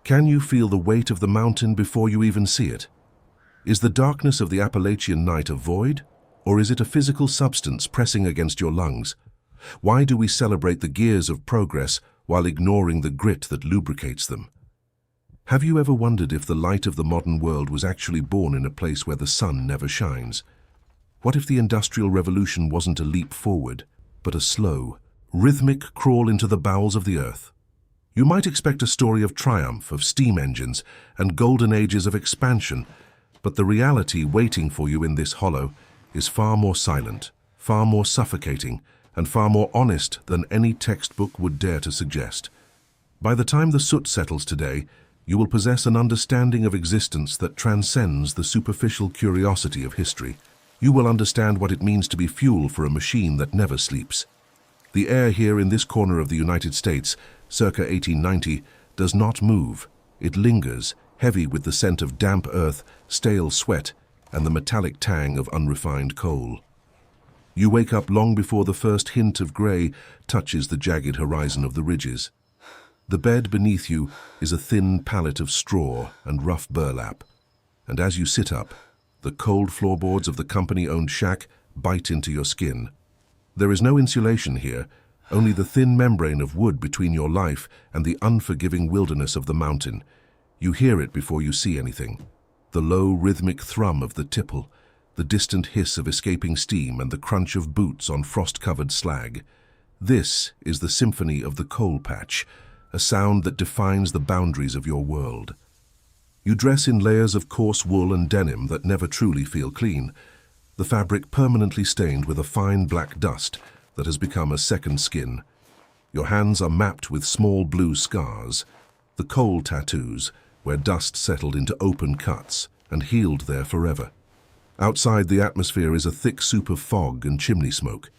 Can you feel the weight of the mountain before you even see it? Is the darkness of the Appalachian night a void, or is it a physical substance pressing against your lungs? Why do we celebrate the gears of progress while ignoring the grit that lubricates them? Have you ever wondered if the light of the modern world was actually born in a place where the sun never shines? What if the Industrial Revolution wasn't a leap forward, but a slow, rhythmic crawl into the bowels of the earth? You might expect a story of triumph, of steam engines, and golden ages of expansion, but the reality waiting for you in this hollow is far more silent, far more suffocating, and far more honest than any textbook would dare to suggest. By the time the soot settles today, you will possess an understanding of existence that transcends the superficial curiosity of history. You will understand what it means to be fuel for a machine that never sleeps. The air here in this corner of the United States, circa 1890, does not move. It lingers, heavy with the scent of damp earth, stale sweat, and the metallic tang of unrefined coal. You wake up long before the first hint of grey touches the jagged horizon of the ridges. The bed beneath you is a thin pallet of straw and rough burlap, and as you sit up, the cold floorboards of the company-owned shack bite into your skin. There is no insulation here, only the thin membrane of wood between your life and the unforgiving wilderness of the mountain. You hear it before you see anything. The low, rhythmic thrum of the tipple, the distant hiss of escaping steam, and the crunch of boots on frost-covered slag. This is the symphony of the coal patch, a sound that defines the boundaries of your world. You dress in layers of coarse wool and denim that never truly feel clean, the fabric permanently stained with a fine black dust that has become a second skin. Your hands are mapped with small blue scars, the coal tattoos, where dust settled into open cuts and healed there forever. Outside, the atmosphere is a thick soup of fog and chimney smoke.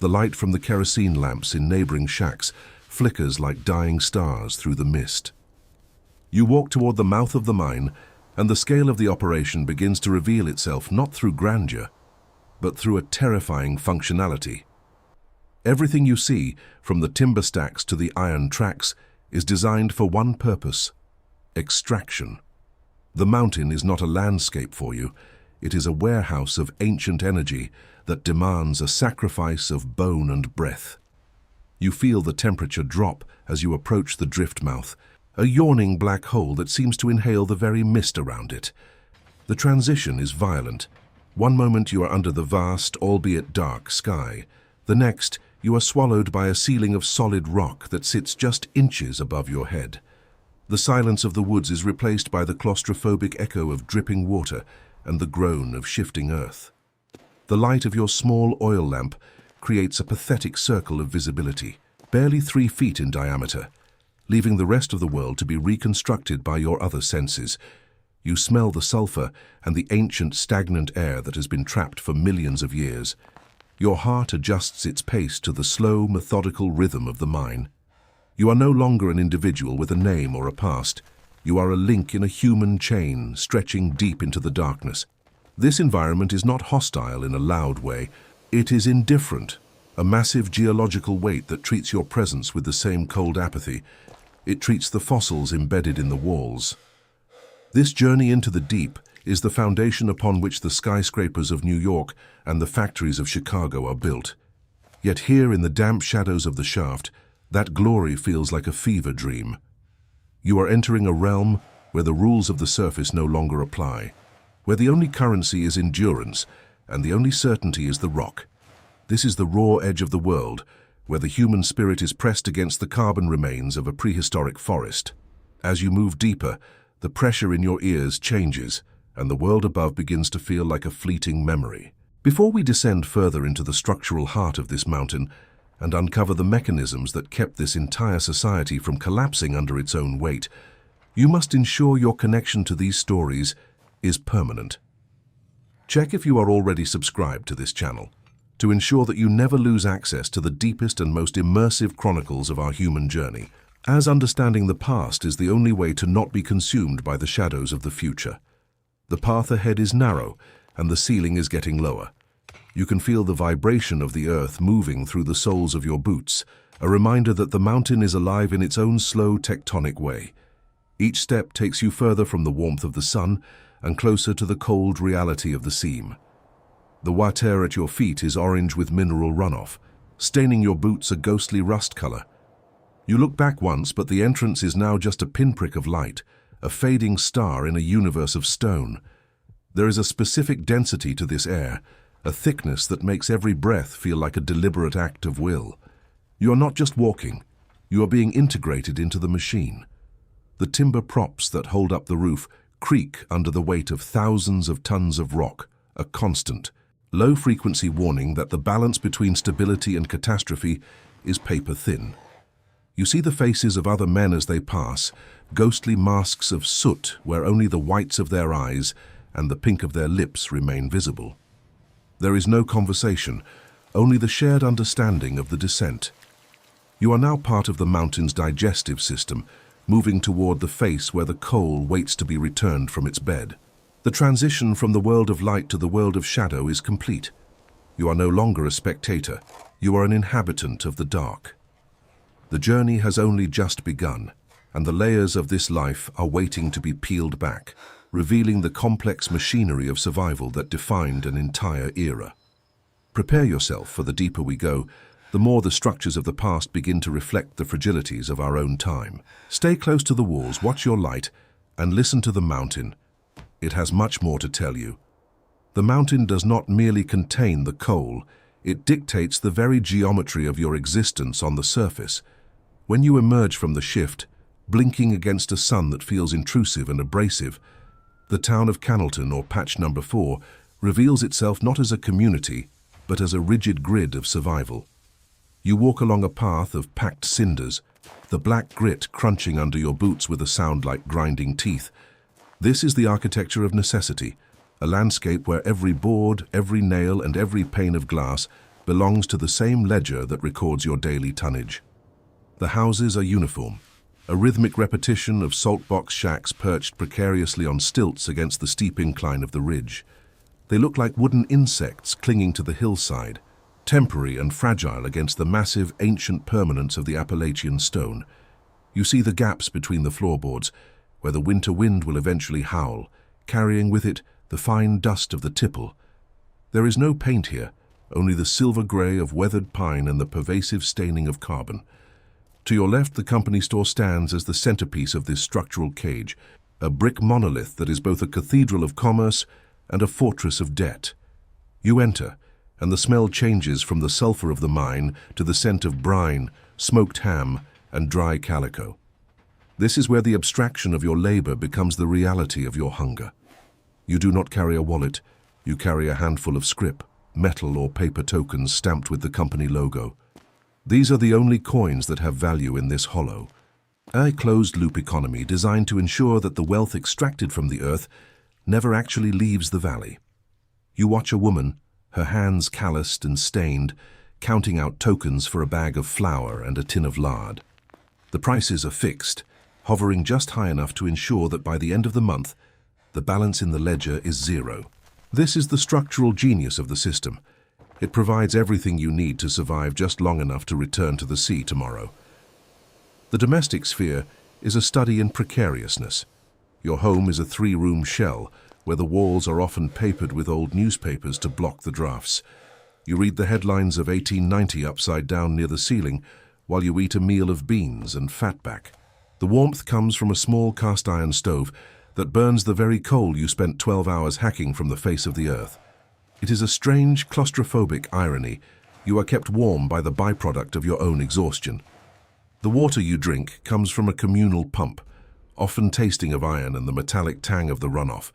The light from the kerosene lamps in neighboring shacks flickers like dying stars through the mist. You walk toward the mouth of the mine, and the scale of the operation begins to reveal itself not through grandeur, but through a terrifying functionality. Everything you see, from the timber stacks to the iron tracks, is designed for one purpose: extraction. The mountain is not a landscape for you. It is a warehouse of ancient energy that demands a sacrifice of bone and breath. You feel the temperature drop as you approach the drift mouth, a yawning black hole that seems to inhale the very mist around it. The transition is violent. One moment you are under the vast, albeit dark, sky. The next, you are swallowed by a ceiling of solid rock that sits just inches above your head. The silence of the woods is replaced by the claustrophobic echo of dripping water and the groan of shifting earth. The light of your small oil lamp creates a pathetic circle of visibility, barely 3 feet in diameter, leaving the rest of the world to be reconstructed by your other senses. You smell the sulfur and the ancient stagnant air that has been trapped for millions of years. Your heart adjusts its pace to the slow, methodical rhythm of the mine. You are no longer an individual with a name or a past. You are a link in a human chain stretching deep into the darkness. This environment is not hostile in a loud way. It is indifferent, a massive geological weight that treats your presence with the same cold apathy. It treats the fossils embedded in the walls. This journey into the deep is the foundation upon which the skyscrapers of New York and the factories of Chicago are built. Yet here in the damp shadows of the shaft, that glory feels like a fever dream. You are entering a realm where the rules of the surface no longer apply, where the only currency is endurance and the only certainty is the rock. This is the raw edge of the world, where the human spirit is pressed against the carbon remains of a prehistoric forest. As you move deeper, the pressure in your ears changes, and the world above begins to feel like a fleeting memory. Before we descend further into the structural heart of this mountain and uncover the mechanisms that kept this entire society from collapsing under its own weight, you must ensure your connection to these stories is permanent. Check if you are already subscribed to this channel to ensure that you never lose access to the deepest and most immersive chronicles of our human journey, as understanding the past is the only way to not be consumed by the shadows of the future. The path ahead is narrow, and the ceiling is getting lower. You can feel the vibration of the earth moving through the soles of your boots, a reminder that the mountain is alive in its own slow tectonic way. Each step takes you further from the warmth of the sun and closer to the cold reality of the seam. The water at your feet is orange with mineral runoff, staining your boots a ghostly rust color. You look back once, but the entrance is now just a pinprick of light, a fading star in a universe of stone. There is a specific density to this air, a thickness that makes every breath feel like a deliberate act of will. You are not just walking, you are being integrated into the machine. The timber props that hold up the roof creak under the weight of thousands of tons of rock, a constant, low-frequency warning that the balance between stability and catastrophe is paper-thin. You see the faces of other men as they pass, ghostly masks of soot where only the whites of their eyes and the pink of their lips remain visible. There is no conversation, only the shared understanding of the descent. You are now part of the mountain's digestive system, moving toward the face where the coal waits to be returned from its bed. The transition from the world of light to the world of shadow is complete. You are no longer a spectator, you are an inhabitant of the dark. The journey has only just begun, and the layers of this life are waiting to be peeled back, revealing the complex machinery of survival that defined an entire era. Prepare yourself, for the deeper we go, the more the structures of the past begin to reflect the fragilities of our own time. Stay close to the walls, watch your light, and listen to the mountain. It has much more to tell you. The mountain does not merely contain the coal, it dictates the very geometry of your existence on the surface. When you emerge from the shift, blinking against a sun that feels intrusive and abrasive, the town of Cannleton, or Patch Number 4, reveals itself not as a community, but as a rigid grid of survival. You walk along a path of packed cinders, the black grit crunching under your boots with a sound like grinding teeth. This is the architecture of necessity, a landscape where every board, every nail, and every pane of glass belongs to the same ledger that records your daily tonnage. The houses are uniform, a rhythmic repetition of saltbox shacks perched precariously on stilts against the steep incline of the ridge. They look like wooden insects clinging to the hillside, temporary and fragile against the massive, ancient permanence of the Appalachian stone. You see the gaps between the floorboards, where the winter wind will eventually howl, carrying with it the fine dust of the tipple. There is no paint here, only the silver gray of weathered pine and the pervasive staining of carbon. To your left, the company store stands as the centerpiece of this structural cage, a brick monolith that is both a cathedral of commerce and a fortress of debt. You enter, and the smell changes from the sulfur of the mine to the scent of brine, smoked ham, and dry calico. This is where the abstraction of your labor becomes the reality of your hunger. You do not carry a wallet, you carry a handful of scrip, metal or paper tokens stamped with the company logo. These are the only coins that have value in this hollow. A closed-loop economy designed to ensure that the wealth extracted from the earth never actually leaves the valley. You watch a woman, her hands calloused and stained, counting out tokens for a bag of flour and a tin of lard. The prices are fixed, hovering just high enough to ensure that by the end of the month, the balance in the ledger is zero. This is the structural genius of the system. It provides everything you need to survive just long enough to return to the sea tomorrow. The domestic sphere is a study in precariousness. Your home is a three-room shell, where the walls are often papered with old newspapers to block the drafts. You read the headlines of 1890 upside down near the ceiling, while you eat a meal of beans and fatback. The warmth comes from a small cast-iron stove that burns the very coal you spent 12 hours hacking from the face of the earth. It is a strange, claustrophobic irony. You are kept warm by the byproduct of your own exhaustion. The water you drink comes from a communal pump, often tasting of iron and the metallic tang of the runoff.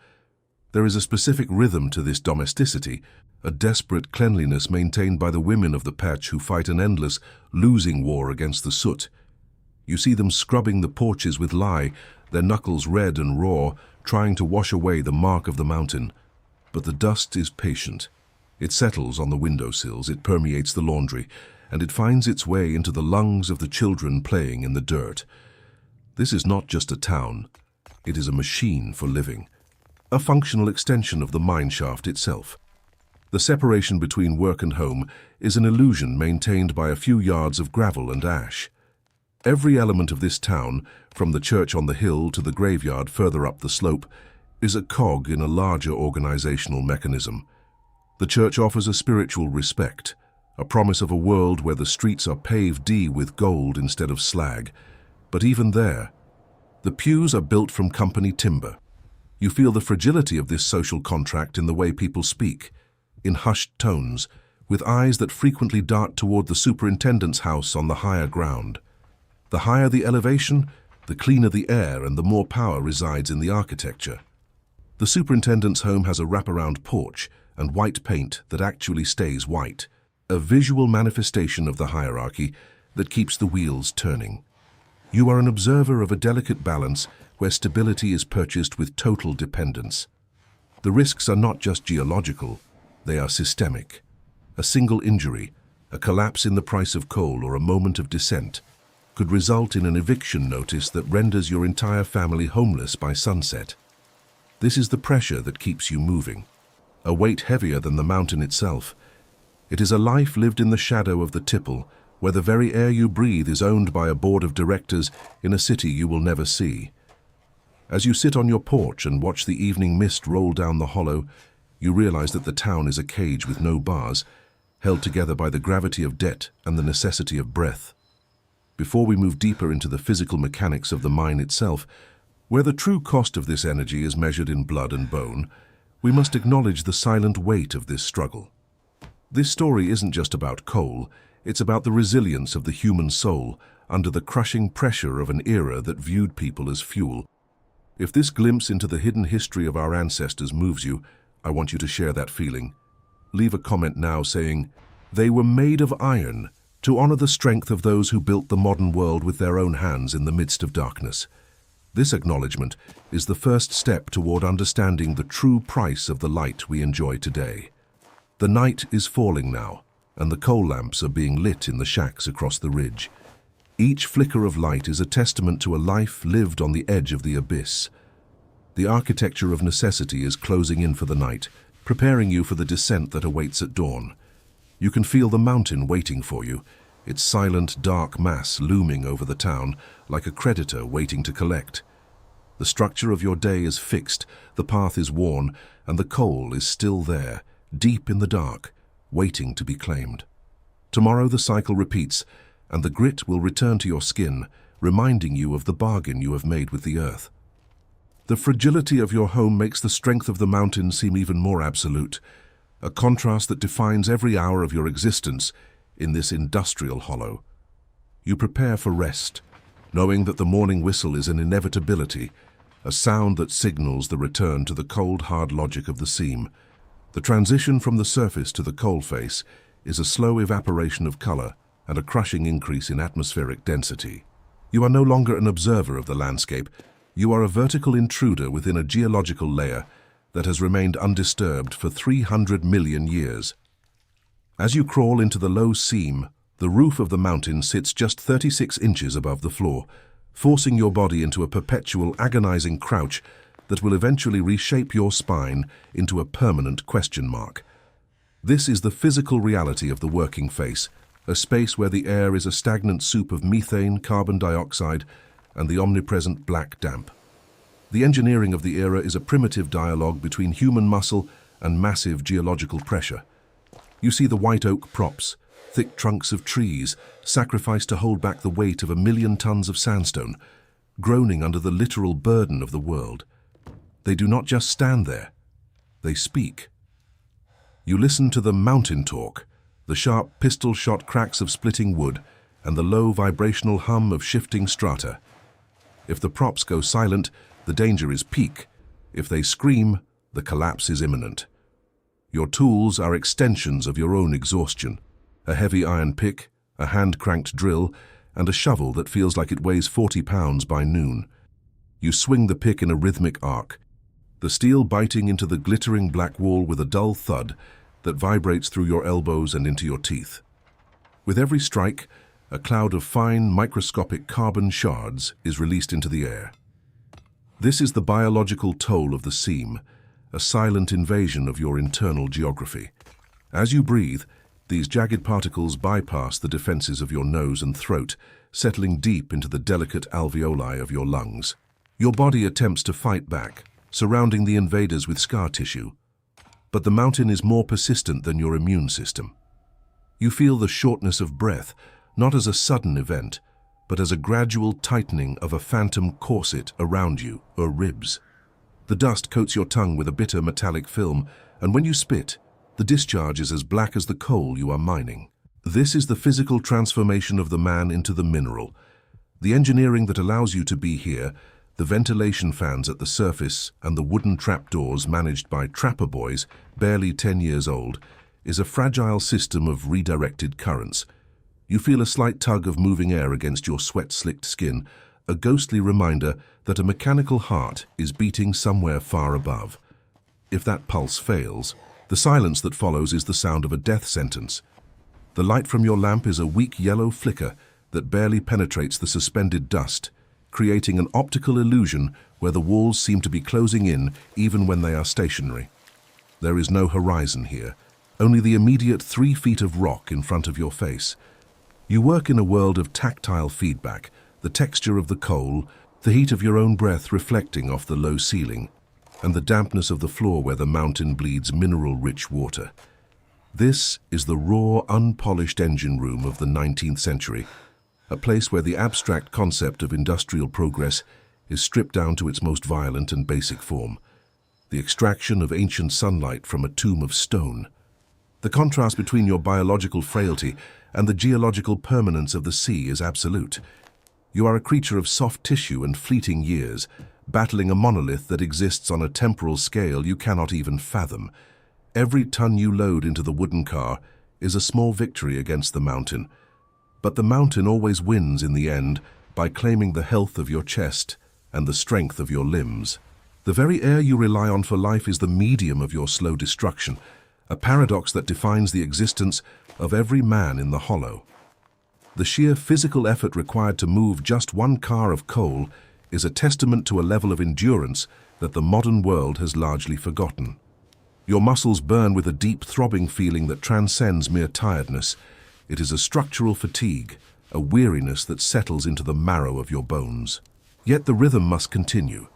There is a specific rhythm to this domesticity, a desperate cleanliness maintained by the women of the patch who fight an endless, losing war against the soot. You see them scrubbing the porches with lye, their knuckles red and raw, trying to wash away the mark of the mountain. But the dust is patient. It settles on the windowsills, it permeates the laundry, and it finds its way into the lungs of the children playing in the dirt. This is not just a town. It is a machine for living, a functional extension of the mine shaft itself. The separation between work and home is an illusion maintained by a few yards of gravel and ash. Every element of this town, from the church on the hill to the graveyard further up the slope, is a cog in a larger organizational mechanism. The church offers a spiritual respect, a promise of a world where the streets are paved with gold instead of slag. But even there, the pews are built from company timber. You feel the fragility of this social contract in the way people speak, in hushed tones, with eyes that frequently dart toward the superintendent's house on the higher ground. The higher the elevation, the cleaner the air and the more power resides in the architecture. The superintendent's home has a wraparound porch and white paint that actually stays white, a visual manifestation of the hierarchy that keeps the wheels turning. You are an observer of a delicate balance where stability is purchased with total dependence. The risks are not just geological, they are systemic. A single injury, a collapse in the price of coal or a moment of dissent could result in an eviction notice that renders your entire family homeless by sunset. This is the pressure that keeps you moving, a weight heavier than the mountain itself. It is a life lived in the shadow of the tipple, where the very air you breathe is owned by a board of directors in a city you will never see. As you sit on your porch and watch the evening mist roll down the hollow, you realize that the town is a cage with no bars, held together by the gravity of debt and the necessity of breath. Before we move deeper into the physical mechanics of the mine itself, where the true cost of this energy is measured in blood and bone, we must acknowledge the silent weight of this struggle. This story isn't just about coal, it's about the resilience of the human soul under the crushing pressure of an era that viewed people as fuel. If this glimpse into the hidden history of our ancestors moves you, I want you to share that feeling. Leave a comment now saying, "They were made of iron," to honor the strength of those who built the modern world with their own hands in the midst of darkness. This acknowledgement is the first step toward understanding the true price of the light we enjoy today. The night is falling now, and the coal lamps are being lit in the shacks across the ridge. Each flicker of light is a testament to a life lived on the edge of the abyss. The architecture of necessity is closing in for the night, preparing you for the descent that awaits at dawn. You can feel the mountain waiting for you, its silent, dark mass looming over the town like a creditor waiting to collect. The structure of your day is fixed, the path is worn, and the coal is still there, deep in the dark, waiting to be claimed. Tomorrow the cycle repeats, and the grit will return to your skin, reminding you of the bargain you have made with the earth. The fragility of your home makes the strength of the mountain seem even more absolute, a contrast that defines every hour of your existence in this industrial hollow. You prepare for rest, knowing that the morning whistle is an inevitability, a sound that signals the return to the cold, hard logic of the seam. The transition from the surface to the coal face is a slow evaporation of color and a crushing increase in atmospheric density. You are no longer an observer of the landscape. You are a vertical intruder within a geological layer that has remained undisturbed for 300 million years. As you crawl into the low seam, the roof of the mountain sits just 36 inches above the floor, forcing your body into a perpetual, agonizing crouch that will eventually reshape your spine into a permanent question mark. This is the physical reality of the working face, a space where the air is a stagnant soup of methane, carbon dioxide, and the omnipresent black damp. The engineering of the era is a primitive dialogue between human muscle and massive geological pressure. You see the white oak props, thick trunks of trees, sacrificed to hold back the weight of 1,000,000 tons of sandstone, groaning under the literal burden of the world. They do not just stand there, they speak. You listen to the mountain talk, the sharp pistol-shot cracks of splitting wood, and the low vibrational hum of shifting strata. If the props go silent, the danger is peak. If they scream, the collapse is imminent. Your tools are extensions of your own exhaustion. A heavy iron pick, a hand-cranked drill, and a shovel that feels like it weighs 40 pounds by noon. You swing the pick in a rhythmic arc, the steel biting into the glittering black wall with a dull thud that vibrates through your elbows and into your teeth. With every strike, a cloud of fine, microscopic carbon shards is released into the air. This is the biological toll of the seam, a silent invasion of your internal geography. As you breathe, these jagged particles bypass the defenses of your nose and throat, settling deep into the delicate alveoli of your lungs. Your body attempts to fight back, surrounding the invaders with scar tissue. But the mountain is more persistent than your immune system. You feel the shortness of breath, not as a sudden event, but as a gradual tightening of a phantom corset around you, or ribs. The dust coats your tongue with a bitter metallic film, and when you spit, the discharge is as black as the coal you are mining. This is the physical transformation of the man into the mineral. The engineering that allows you to be here, the ventilation fans at the surface and the wooden trapdoors managed by trapper boys, barely 10 years old, is a fragile system of redirected currents. You feel a slight tug of moving air against your sweat-slicked skin, a ghostly reminder that a mechanical heart is beating somewhere far above. If that pulse fails, the silence that follows is the sound of a death sentence. The light from your lamp is a weak yellow flicker that barely penetrates the suspended dust, creating an optical illusion where the walls seem to be closing in even when they are stationary. There is no horizon here, only the immediate 3 feet of rock in front of your face. You work in a world of tactile feedback, the texture of the coal, the heat of your own breath reflecting off the low ceiling, and the dampness of the floor where the mountain bleeds mineral-rich water. This is the raw, unpolished engine room of the 19th century, a place where the abstract concept of industrial progress is stripped down to its most violent and basic form, the extraction of ancient sunlight from a tomb of stone. The contrast between your biological frailty and the geological permanence of the sea is absolute. You are a creature of soft tissue and fleeting years, battling a monolith that exists on a temporal scale you cannot even fathom. Every ton you load into the wooden car is a small victory against the mountain. But the mountain always wins in the end by claiming the health of your chest and the strength of your limbs. The very air you rely on for life is the medium of your slow destruction, a paradox that defines the existence of every man in the hollow. The sheer physical effort required to move just one car of coal is a testament to a level of endurance that the modern world has largely forgotten. Your muscles burn with a deep throbbing feeling that transcends mere tiredness. It is a structural fatigue, a weariness that settles into the marrow of your bones. Yet the rhythm must continue.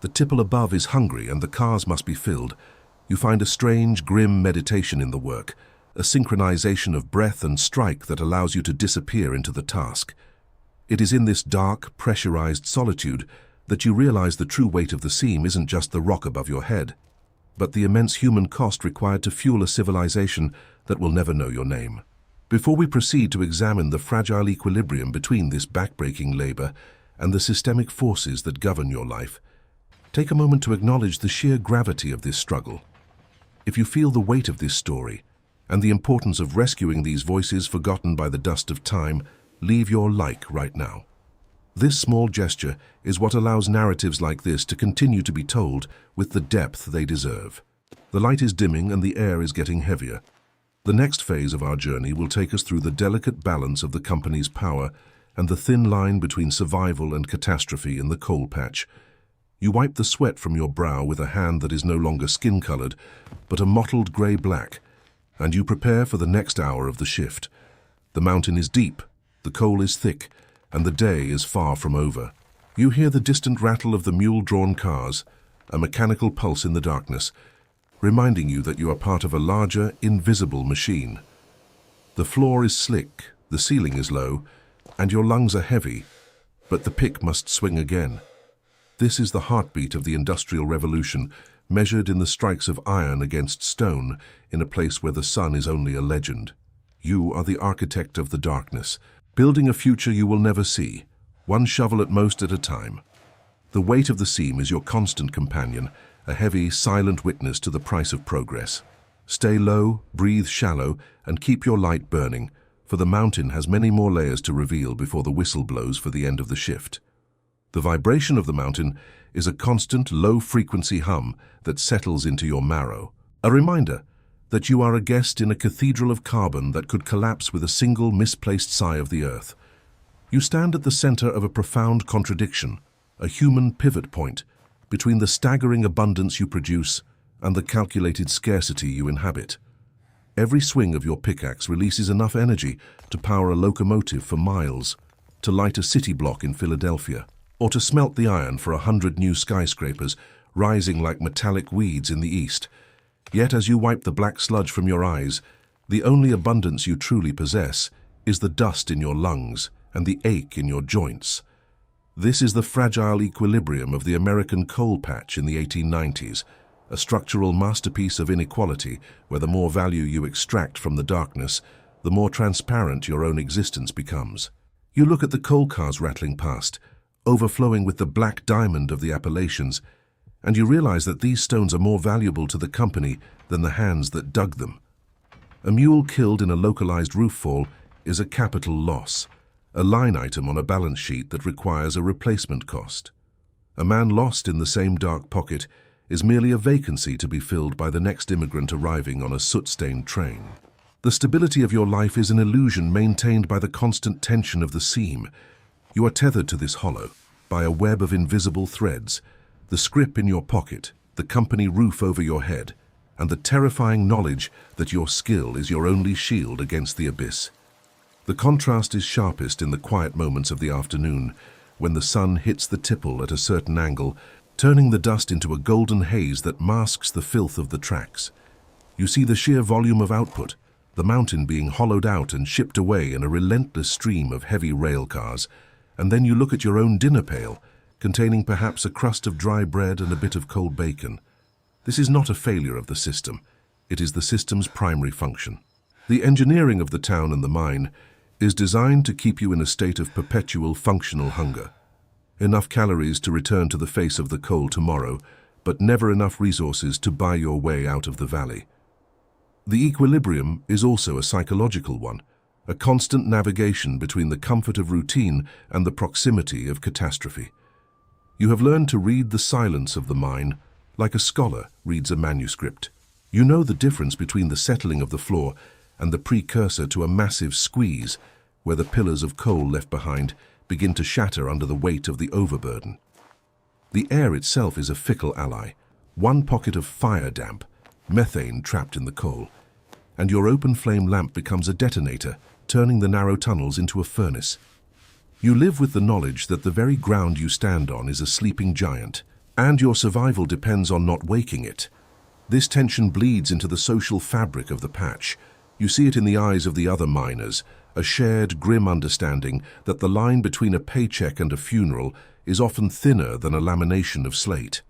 The tipple above is hungry and the cars must be filled. You find a strange, grim meditation in the work, a synchronization of breath and strike that allows you to disappear into the task. It is in this dark, pressurized solitude that you realize the true weight of the seam isn't just the rock above your head, but the immense human cost required to fuel a civilization that will never know your name. Before we proceed to examine the fragile equilibrium between this backbreaking labor and the systemic forces that govern your life, take a moment to acknowledge the sheer gravity of this struggle. If you feel the weight of this story, and the importance of rescuing these voices forgotten by the dust of time, leave your like right now. This small gesture is what allows narratives like this to continue to be told with the depth they deserve. The light is dimming and the air is getting heavier. The next phase of our journey will take us through the delicate balance of the company's power and the thin line between survival and catastrophe in the coal patch. You wipe the sweat from your brow with a hand that is no longer skin-colored, but a mottled grey-black, and you prepare for the next hour of the shift. The mountain is deep, the coal is thick, and the day is far from over. You hear the distant rattle of the mule-drawn cars, a mechanical pulse in the darkness, reminding you that you are part of a larger, invisible machine. The floor is slick, the ceiling is low, and your lungs are heavy, but the pick must swing again. This is the heartbeat of the Industrial Revolution, measured in the strikes of iron against stone in a place where the sun is only a legend. You are the architect of the darkness, building a future you will never see, one shovel at most at a time. The weight of the seam is your constant companion, a heavy, silent witness to the price of progress. Stay low, breathe shallow, and keep your light burning, for the mountain has many more layers to reveal before the whistle blows for the end of the shift. The vibration of the mountain is a constant, low-frequency hum that settles into your marrow, a reminder that you are a guest in a cathedral of carbon that could collapse with a single misplaced sigh of the earth. You stand at the center of a profound contradiction, a human pivot point between the staggering abundance you produce and the calculated scarcity you inhabit. Every swing of your pickaxe releases enough energy to power a locomotive for miles, to light a city block in Philadelphia, or to smelt the iron for 100 new skyscrapers rising like metallic weeds in the east. Yet as you wipe the black sludge from your eyes, the only abundance you truly possess is the dust in your lungs and the ache in your joints. This is the fragile equilibrium of the American coal patch in the 1890s, a structural masterpiece of inequality where the more value you extract from the darkness, the more transparent your own existence becomes. You look at the coal cars rattling past, overflowing with the black diamond of the Appalachians, and you realize that these stones are more valuable to the company than the hands that dug them. A mule killed in a localized roof fall is a capital loss, a line item on a balance sheet that requires a replacement cost. A man lost in the same dark pocket is merely a vacancy to be filled by the next immigrant arriving on a soot-stained train. The stability of your life is an illusion maintained by the constant tension of the seam. You are tethered to this hollow by a web of invisible threads, the scrip in your pocket, the company roof over your head, and the terrifying knowledge that your skill is your only shield against the abyss. The contrast is sharpest in the quiet moments of the afternoon, when the sun hits the tipple at a certain angle, turning the dust into a golden haze that masks the filth of the tracks. You see the sheer volume of output, the mountain being hollowed out and shipped away in a relentless stream of heavy rail cars, and then you look at your own dinner pail, containing perhaps a crust of dry bread and a bit of cold bacon. This is not a failure of the system. It is the system's primary function. The engineering of the town and the mine is designed to keep you in a state of perpetual functional hunger. Enough calories to return to the face of the coal tomorrow, but never enough resources to buy your way out of the valley. The equilibrium is also a psychological one, a constant navigation between the comfort of routine and the proximity of catastrophe. You have learned to read the silence of the mine like a scholar reads a manuscript. You know the difference between the settling of the floor and the precursor to a massive squeeze, where the pillars of coal left behind begin to shatter under the weight of the overburden. The air itself is a fickle ally, one pocket of fire damp, methane trapped in the coal, and your open flame lamp becomes a detonator, turning the narrow tunnels into a furnace. You live with the knowledge that the very ground you stand on is a sleeping giant, and your survival depends on not waking it. This tension bleeds into the social fabric of the patch. You see it in the eyes of the other miners, a shared, grim understanding that the line between a paycheck and a funeral is often thinner than a lamination of slate.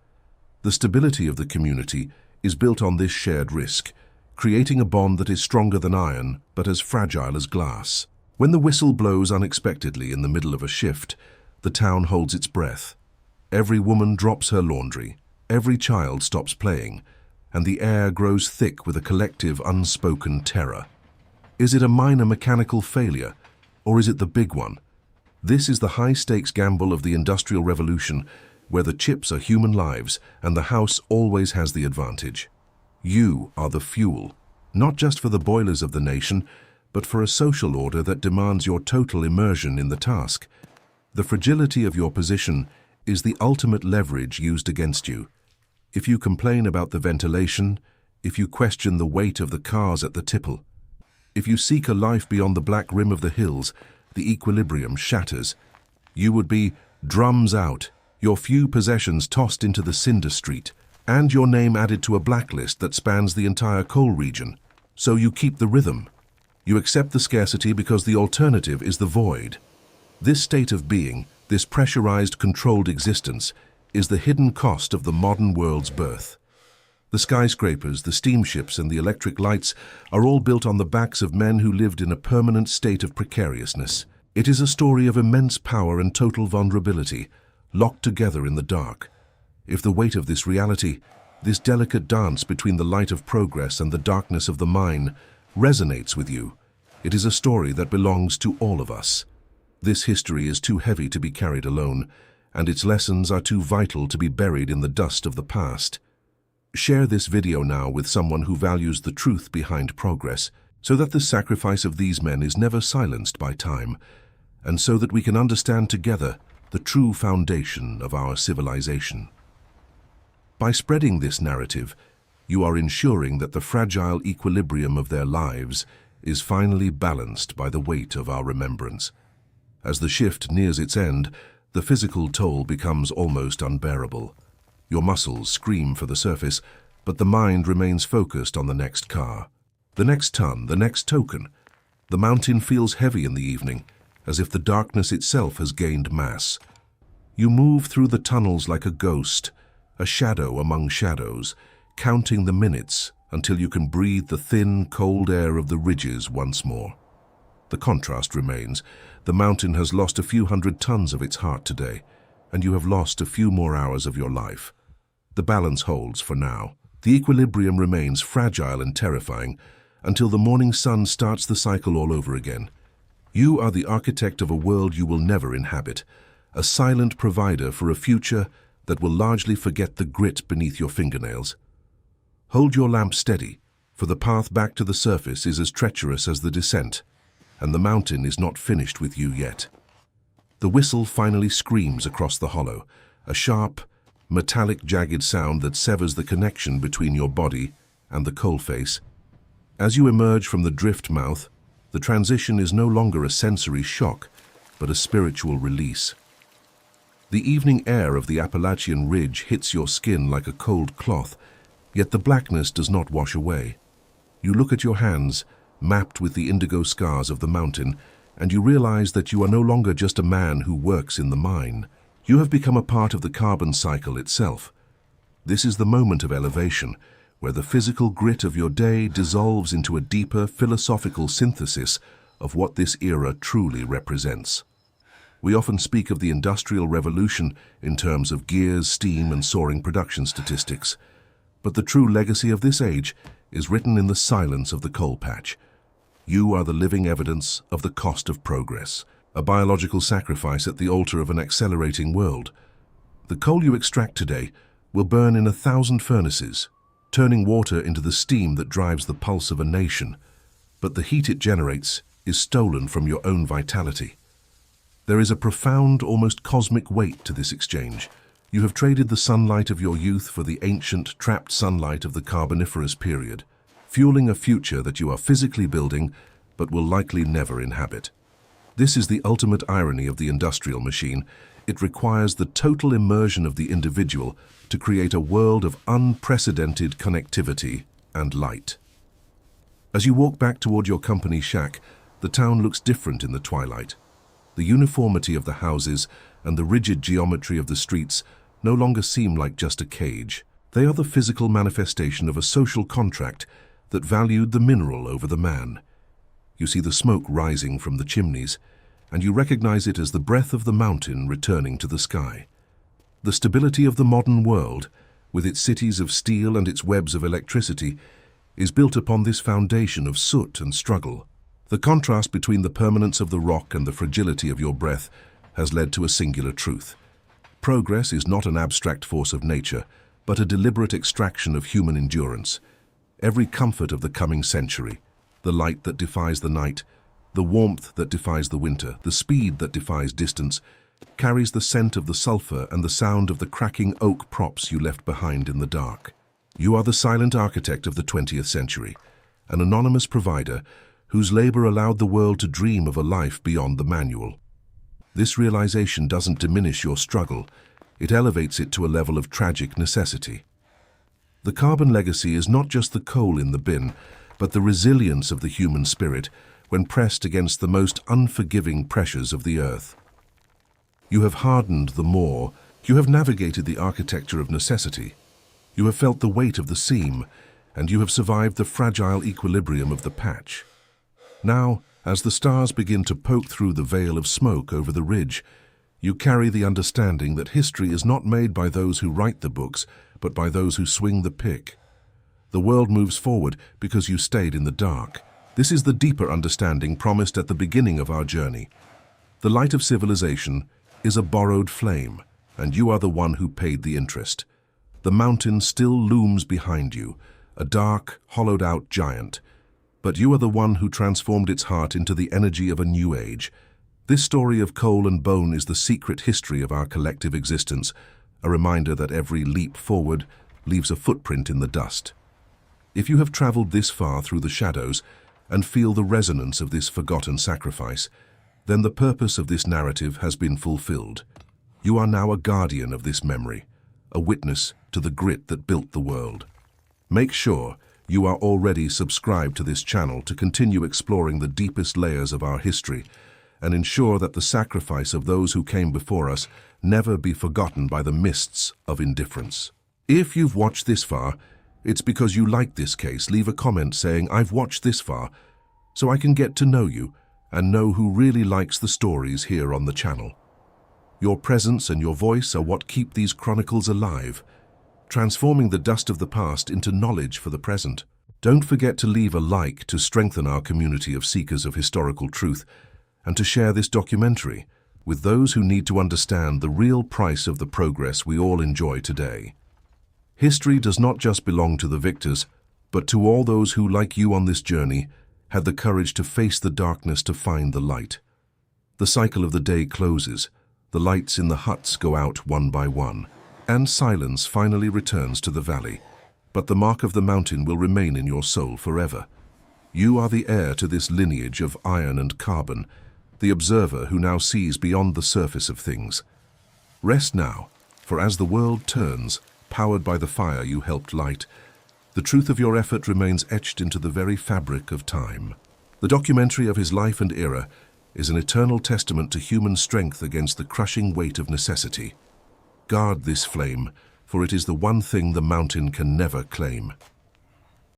The stability of the community is built on this shared risk, creating a bond that is stronger than iron, but as fragile as glass. When the whistle blows unexpectedly in the middle of a shift, the town holds its breath. Every woman drops her laundry, every child stops playing, and the air grows thick with a collective unspoken terror. Is it a minor mechanical failure, or is it the big one? This is the high-stakes gamble of the Industrial Revolution, where the chips are human lives and the house always has the advantage. You are the fuel, not just for the boilers of the nation, but for a social order that demands your total immersion in the task. The fragility of your position is the ultimate leverage used against you. If you complain about the ventilation, if you question the weight of the cars at the tipple, if you seek a life beyond the black rim of the hills, the equilibrium shatters. You would be drums out, your few possessions tossed into the cinder street, and your name added to a blacklist that spans the entire coal region. So you keep the rhythm. You accept the scarcity because the alternative is the void. This state of being, this pressurized, controlled existence, is the hidden cost of the modern world's birth. The skyscrapers, the steamships, and the electric lights are all built on the backs of men who lived in a permanent state of precariousness. It is a story of immense power and total vulnerability, locked together in the dark. If the weight of this reality, this delicate dance between the light of progress and the darkness of the mine, resonates with you, it is a story that belongs to all of us. This history is too heavy to be carried alone, and its lessons are too vital to be buried in the dust of the past. Share this video now with someone who values the truth behind progress, so that the sacrifice of these men is never silenced by time, and so that we can understand together the true foundation of our civilization. By spreading this narrative, you are ensuring that the fragile equilibrium of their lives is finally balanced by the weight of our remembrance. As the shift nears its end, the physical toll becomes almost unbearable. Your muscles scream for the surface, but the mind remains focused on the next car. The next ton, the next token. The mountain feels heavy in the evening, as if the darkness itself has gained mass. You move through the tunnels like a ghost, a shadow among shadows, counting the minutes until you can breathe the thin, cold air of the ridges once more. The contrast remains. The mountain has lost a few hundred tons of its heart today, and you have lost a few more hours of your life. The balance holds for now. The equilibrium remains fragile and terrifying until the morning sun starts the cycle all over again. You are the architect of a world you will never inhabit, a silent provider for a future that will largely forget the grit beneath your fingernails. Hold your lamp steady, for the path back to the surface is as treacherous as the descent, and the mountain is not finished with you yet. The whistle finally screams across the hollow, a sharp, metallic, jagged sound that severs the connection between your body and the coalface. As you emerge from the drift mouth, the transition is no longer a sensory shock, but a spiritual release. The evening air of the Appalachian Ridge hits your skin like a cold cloth, yet the blackness does not wash away. You look at your hands, mapped with the indigo scars of the mountain, and you realize that you are no longer just a man who works in the mine. You have become a part of the carbon cycle itself. This is the moment of elevation, where the physical grit of your day dissolves into a deeper philosophical synthesis of what this era truly represents. We often speak of the Industrial Revolution in terms of gears, steam, and soaring production statistics. But the true legacy of this age is written in the silence of the coal patch. You are the living evidence of the cost of progress, a biological sacrifice at the altar of an accelerating world. The coal you extract today will burn in 1,000 furnaces, turning water into the steam that drives the pulse of a nation. But the heat it generates is stolen from your own vitality. There is a profound, almost cosmic weight to this exchange. You have traded the sunlight of your youth for the ancient, trapped sunlight of the Carboniferous period, fueling a future that you are physically building but will likely never inhabit. This is the ultimate irony of the industrial machine. It requires the total immersion of the individual to create a world of unprecedented connectivity and light. As you walk back toward your company shack, the town looks different in the twilight. The uniformity of the houses and the rigid geometry of the streets no longer seem like just a cage. They are the physical manifestation of a social contract that valued the mineral over the man. You see the smoke rising from the chimneys, and you recognize it as the breath of the mountain returning to the sky. The stability of the modern world, with its cities of steel and its webs of electricity, is built upon this foundation of soot and struggle. The contrast between the permanence of the rock and the fragility of your breath has led to a singular truth. Progress is not an abstract force of nature, but a deliberate extraction of human endurance. Every comfort of the coming century, the light that defies the night, the warmth that defies the winter, the speed that defies distance, carries the scent of the sulfur and the sound of the cracking oak props you left behind in the dark. You are the silent architect of the 20th century, an anonymous provider whose labor allowed the world to dream of a life beyond the manual. This realization doesn't diminish your struggle, it elevates it to a level of tragic necessity. The carbon legacy is not just the coal in the bin, but the resilience of the human spirit when pressed against the most unforgiving pressures of the earth. You have hardened the moor, you have navigated the architecture of necessity, you have felt the weight of the seam, and you have survived the fragile equilibrium of the patch. Now, as the stars begin to poke through the veil of smoke over the ridge, you carry the understanding that history is not made by those who write the books, but by those who swing the pick. The world moves forward because you stayed in the dark. This is the deeper understanding promised at the beginning of our journey. The light of civilization is a borrowed flame, and you are the one who paid the interest. The mountain still looms behind you, a dark, hollowed-out giant, but you are the one who transformed its heart into the energy of a new age. This story of coal and bone is the secret history of our collective existence, a reminder that every leap forward leaves a footprint in the dust. If you have traveled this far through the shadows and feel the resonance of this forgotten sacrifice, then the purpose of this narrative has been fulfilled. You are now a guardian of this memory, a witness to the grit that built the world. Make sure you are already subscribed to this channel to continue exploring the deepest layers of our history and ensure that the sacrifice of those who came before us never be forgotten by the mists of indifference. If you've watched this far, it's because you like this case. Leave a comment saying, "I've watched this far," so I can get to know you and know who really likes the stories here on the channel. Your presence and your voice are what keep these chronicles alive, transforming the dust of the past into knowledge for the present. Don't forget to leave a like to strengthen our community of seekers of historical truth and to share this documentary with those who need to understand the real price of the progress we all enjoy today. History does not just belong to the victors, but to all those who, like you on this journey, had the courage to face the darkness to find the light. The cycle of the day closes, the lights in the huts go out one by one, and silence finally returns to the valley. But the mark of the mountain will remain in your soul forever. You are the heir to this lineage of iron and carbon, the observer who now sees beyond the surface of things. Rest now, for as the world turns, powered by the fire you helped light, the truth of your effort remains etched into the very fabric of time. The documentary of his life and era is an eternal testament to human strength against the crushing weight of necessity. Guard this flame, for it is the one thing the mountain can never claim.